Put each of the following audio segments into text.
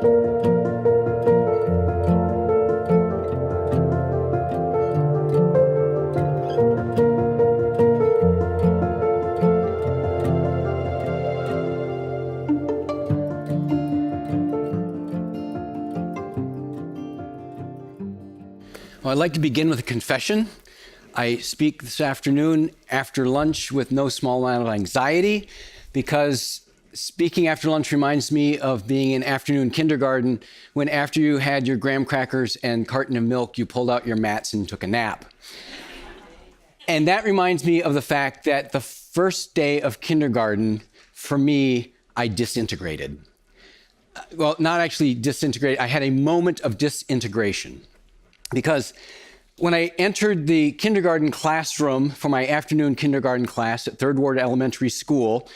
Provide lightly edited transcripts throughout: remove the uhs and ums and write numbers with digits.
Well, I'd like to begin with a confession. I speak this afternoon after lunch with no small amount of anxiety because speaking after lunch reminds me of being in afternoon kindergarten when after you had your graham crackers and carton of milk, you pulled out your mats and took a nap. And that reminds me of the fact that the first day of kindergarten, for me, I disintegrated. Well, not actually disintegrated. I had a moment of disintegration. Because when I entered the kindergarten classroom for my afternoon kindergarten class at Third Ward Elementary School,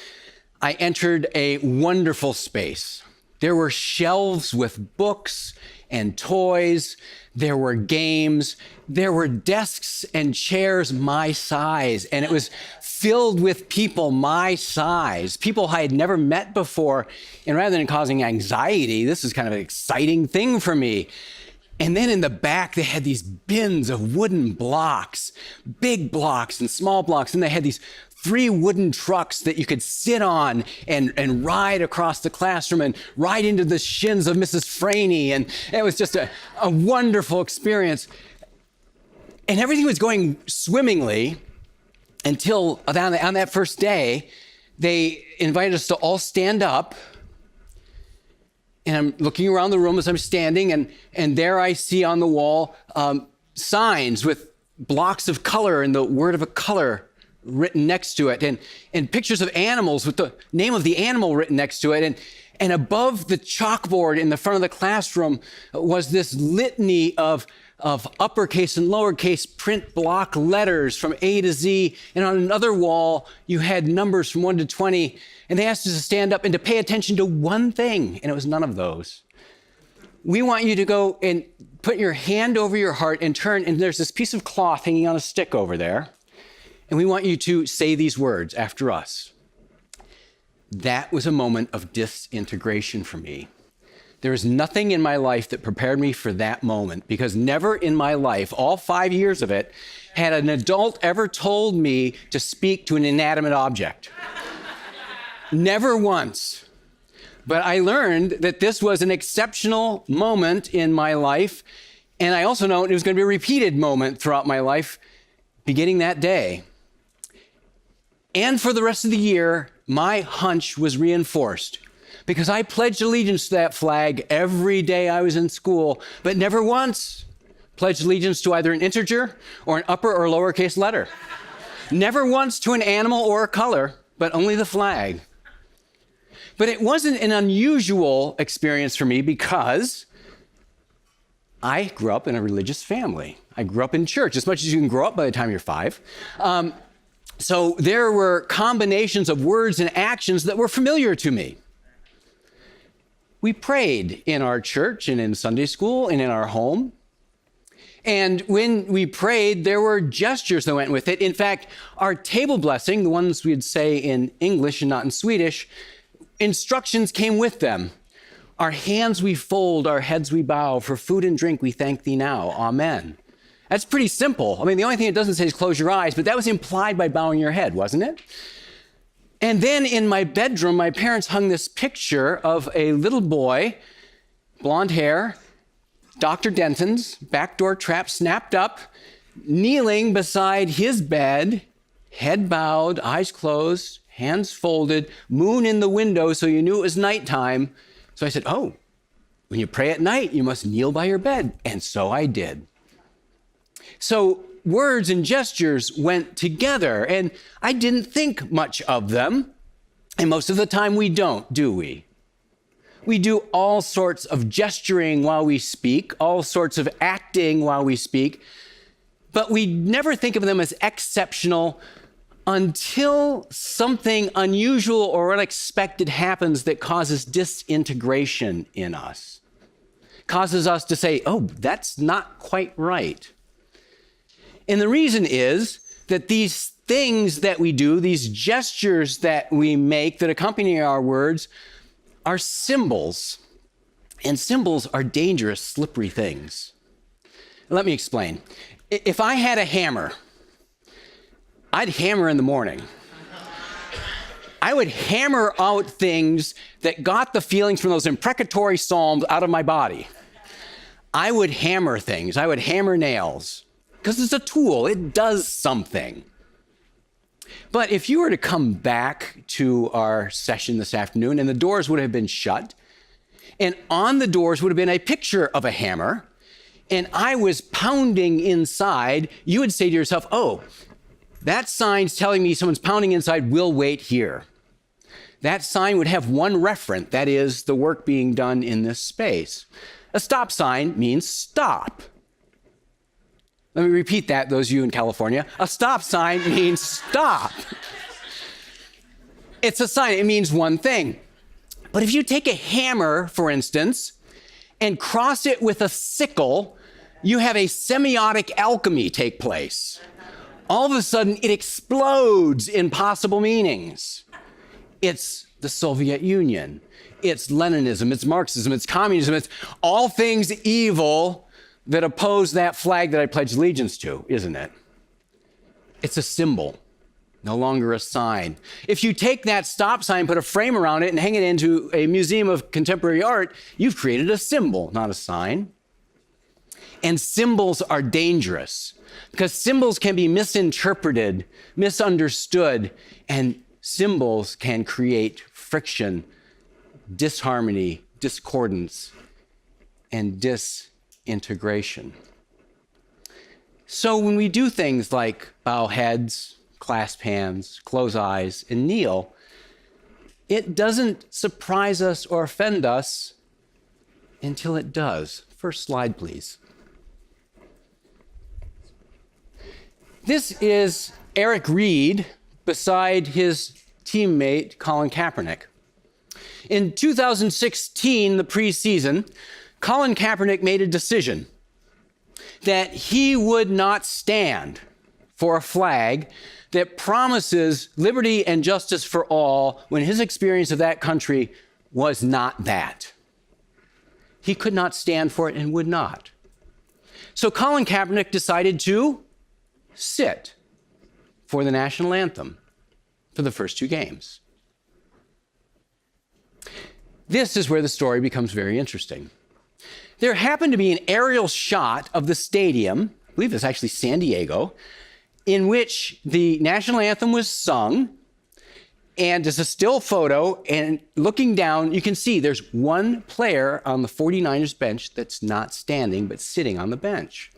I entered a wonderful space. There were shelves with books and toys. There were games. There were desks and chairs my size. And it was filled with people my size, people I had never met before. And rather than causing anxiety, this is kind of an exciting thing for me. And then in the back, they had these bins of wooden blocks, big blocks and small blocks. And they had these 3 wooden trucks that you could sit on and ride across the classroom and ride into the shins of Mrs. Franey. And it was just a wonderful experience. And everything was going swimmingly until on that first day, they invited us to all stand up. And I'm looking around the room as I'm standing, and there I see on the wall signs with blocks of color and the word of a color written next to it, and pictures of animals with the name of the animal written next to it. And above the chalkboard in the front of the classroom was this litany of uppercase and lowercase print block letters from A to Z. And on another wall, you had numbers from 1 to 20. And they asked us to stand up and to pay attention to one thing, and it was none of those. We want you to go and put your hand over your heart and turn, and there's this piece of cloth hanging on a stick over there. And we want you to say these words after us. That was a moment of disintegration for me. There is nothing in my life that prepared me for that moment, because never in my life, all 5 years of it, had an adult ever told me to speak to an inanimate object. Never once. But I learned that this was an exceptional moment in my life, and I also know it was going to be a repeated moment throughout my life, beginning that day. And for the rest of the year, my hunch was reinforced, because I pledged allegiance to that flag every day I was in school, but never once pledged allegiance to either an integer or an upper or lowercase letter. Never once to an animal or a color, but only the flag. But it wasn't an unusual experience for me because I grew up in a religious family. I grew up in church, as much as you can grow up by the time you're 5. So there were combinations of words and actions that were familiar to me. We prayed in our church and in Sunday school and in our home. And when we prayed, there were gestures that went with it. In fact, our table blessing, the ones we'd say in English and not in Swedish, instructions came with them. Our hands we fold, our heads we bow. For food and drink we thank thee now. Amen. That's pretty simple. I mean, the only thing it doesn't say is close your eyes, but that was implied by bowing your head, wasn't it? And then in my bedroom, my parents hung this picture of a little boy, blonde hair, Dr. Denton's, backdoor trap snapped up, kneeling beside his bed, head bowed, eyes closed, hands folded, moon in the window so you knew it was nighttime. So I said, oh, when you pray at night, you must kneel by your bed. And so I did. So words and gestures went together, and I didn't think much of them. And most of the time we don't, do we? We do all sorts of gesturing while we speak, all sorts of acting while we speak, but we never think of them as exceptional until something unusual or unexpected happens that causes disintegration in us, causes us to say, oh, that's not quite right. And the reason is that these things that we do, these gestures that we make that accompany our words, are symbols. And symbols are dangerous, slippery things. Let me explain. If I had a hammer, I'd hammer in the morning. I would hammer out things that got the feelings from those imprecatory psalms out of my body. I would hammer things. I would hammer nails because it's a tool. It does something. But if you were to come back to our session this afternoon and the doors would have been shut, and on the doors would have been a picture of a hammer, and I was pounding inside, you would say to yourself, oh, that sign's telling me someone's pounding inside, we'll wait here. That sign would have one referent, that is, the work being done in this space. A stop sign means stop. Let me repeat that, those of you in California. A stop sign means stop. It's a sign, it means one thing. But if you take a hammer, for instance, and cross it with a sickle, you have a semiotic alchemy take place. All of a sudden, it explodes in possible meanings. It's the Soviet Union. It's Leninism. It's Marxism. It's communism. It's all things evil that oppose that flag that I pledge allegiance to, isn't it? It's a symbol, no longer a sign. If you take that stop sign, put a frame around it, and hang it into a museum of contemporary art, you've created a symbol, not a sign. And symbols are dangerous because symbols can be misinterpreted, misunderstood, and symbols can create friction, disharmony, discordance, and disintegration. So when we do things like bow heads, clasp hands, close eyes, and kneel, it doesn't surprise us or offend us until it does. First slide, please. This is Eric Reed beside his teammate, Colin Kaepernick. In 2016, the preseason, Colin Kaepernick made a decision that he would not stand for a flag that promises liberty and justice for all when his experience of that country was not that. He could not stand for it and would not. So Colin Kaepernick decided to sit for the national anthem for the first two games. This is where the story becomes very interesting. There happened to be an aerial shot of the stadium, I believe it's actually San Diego, in which the national anthem was sung, and it's a still photo, and looking down, you can see there's one player on the 49ers bench that's not standing, but sitting on the bench.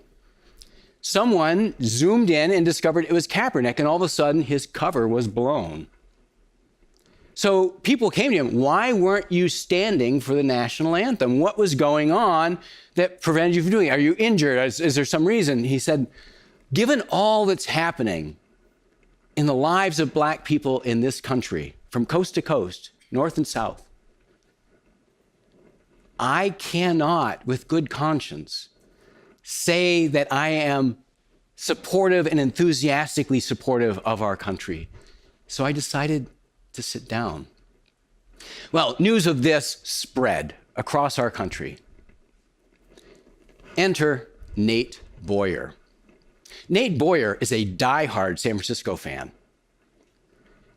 Someone zoomed in and discovered it was Kaepernick, and all of a sudden, his cover was blown. So people came to him, why weren't you standing for the national anthem? What was going on that prevented you from doing it? Are you injured? Is there some reason? He said, given all that's happening in the lives of Black people in this country, from coast to coast, north and south, I cannot, with good conscience, say that I am supportive and enthusiastically supportive of our country. So I decided to sit down. Well, news of this spread across our country. Enter Nate Boyer. Nate Boyer is a diehard San Francisco fan.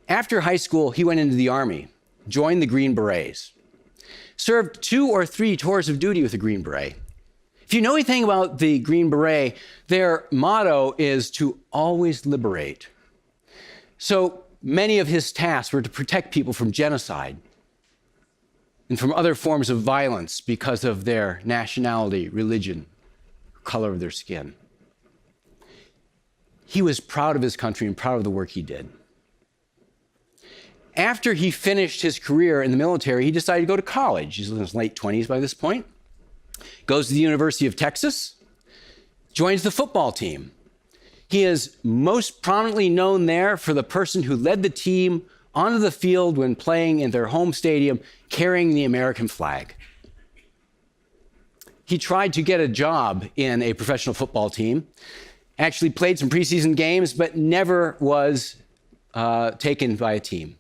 After high school, he went into the Army, joined the Green Berets, served 2 or 3 tours of duty with the Green Beret. If you know anything about the Green Beret, their motto is to always liberate. So many of his tasks were to protect people from genocide and from other forms of violence because of their nationality, religion, color of their skin. He was proud of his country and proud of the work he did. After he finished his career in the military, he decided to go to college. He's in his late 20s by this point. Goes to the University of Texas, joins the football team. He is most prominently known there for the person who led the team onto the field when playing in their home stadium, carrying the American flag. He tried to get a job in a professional football team, actually played some preseason games, but never was taken by a team.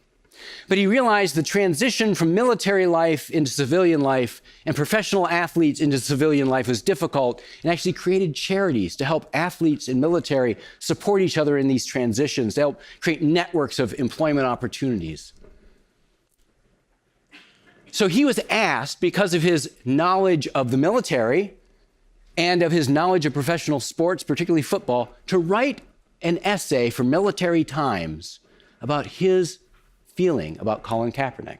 But he realized the transition from military life into civilian life and professional athletes into civilian life was difficult, and actually created charities to help athletes and military support each other in these transitions, to help create networks of employment opportunities. So he was asked, because of his knowledge of the military and of his knowledge of professional sports, particularly football, to write an essay for Military Times about his feeling about Colin Kaepernick.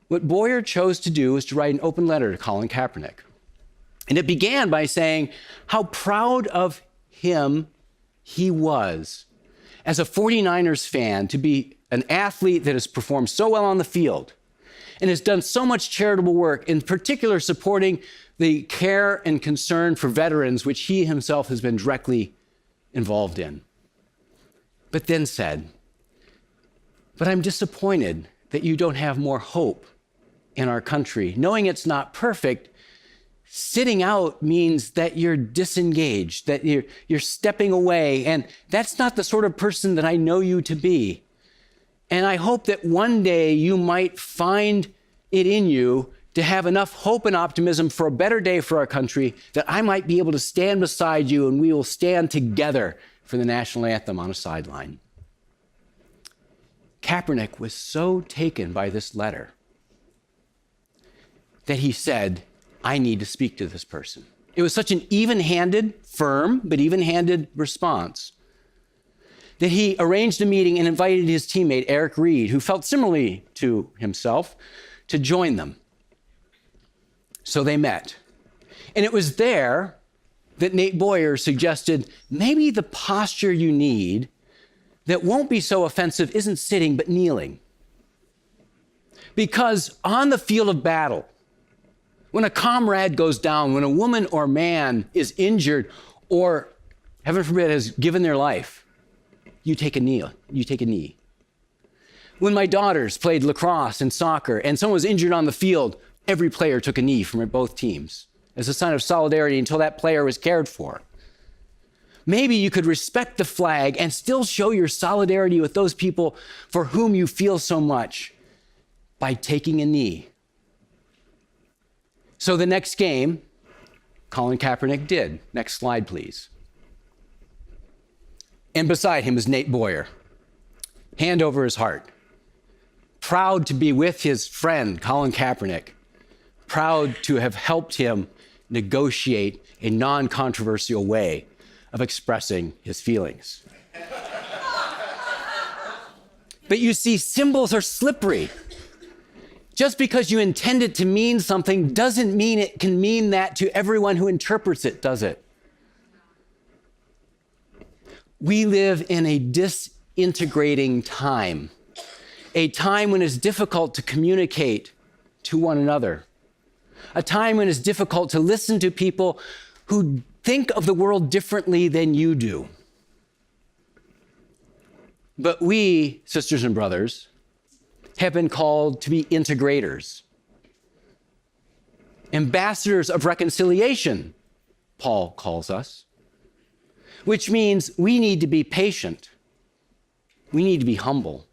What Boyer chose to do was to write an open letter to Colin Kaepernick. And it began by saying how proud of him he was as a 49ers fan to be an athlete that has performed so well on the field and has done so much charitable work, in particular supporting the care and concern for veterans, which he himself has been directly involved in. But then said, "But I'm disappointed that you don't have more hope in our country. Knowing it's not perfect, sitting out means that you're disengaged, that you're stepping away, and that's not the sort of person that I know you to be. And I hope that one day you might find it in you to have enough hope and optimism for a better day for our country that I might be able to stand beside you and we will stand together for the national anthem on a sideline." Kaepernick was so taken by this letter that he said, "I need to speak to this person." It was such an even-handed, firm, but even-handed response that he arranged a meeting and invited his teammate, Eric Reed, who felt similarly to himself, to join them. So they met. And it was there that Nate Boyer suggested maybe the posture you need that won't be so offensive isn't sitting, but kneeling. Because on the field of battle, when a comrade goes down, when a woman or man is injured, or, heaven forbid, has given their life, you take a knee. You take a knee. When my daughters played lacrosse and soccer, and someone was injured on the field, every player took a knee from both teams as a sign of solidarity until that player was cared for. Maybe you could respect the flag and still show your solidarity with those people for whom you feel so much by taking a knee. So the next game, Colin Kaepernick did. Next slide, please. And beside him is Nate Boyer, hand over his heart, proud to be with his friend, Colin Kaepernick, proud to have helped him negotiate a non-controversial way of expressing his feelings. But you see, symbols are slippery. Just because you intend it to mean something doesn't mean it can mean that to everyone who interprets it, does it? We live in a disintegrating time, a time when it's difficult to communicate to one another, a time when it's difficult to listen to people who think of the world differently than you do. But we, sisters and brothers, have been called to be integrators, ambassadors of reconciliation, Paul calls us, which means we need to be patient. We need to be humble.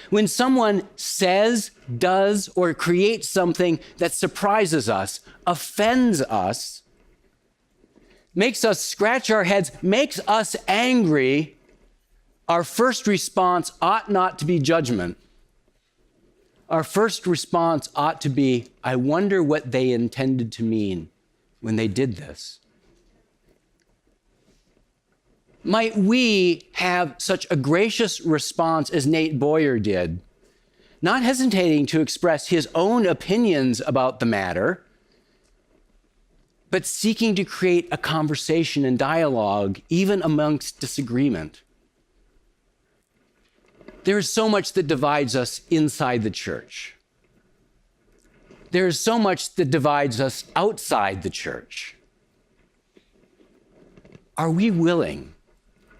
When someone says, does, or creates something that surprises us, offends us, makes us scratch our heads, makes us angry, our first response ought not to be judgment. Our first response ought to be, I wonder what they intended to mean when they did this. Might we have such a gracious response as Nate Boyer did, not hesitating to express his own opinions about the matter, but seeking to create a conversation and dialogue even amongst disagreement. There is so much that divides us inside the church. There is so much that divides us outside the church. Are we willing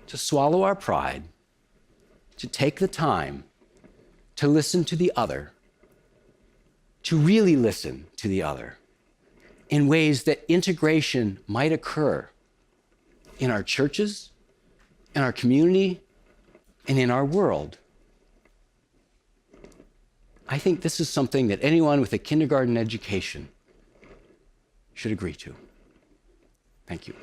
to swallow our pride, to take the time to listen to the other, to really listen to the other in ways that integration might occur in our churches, in our community, and in our world? I think this is something that anyone with a kindergarten education should agree to. Thank you.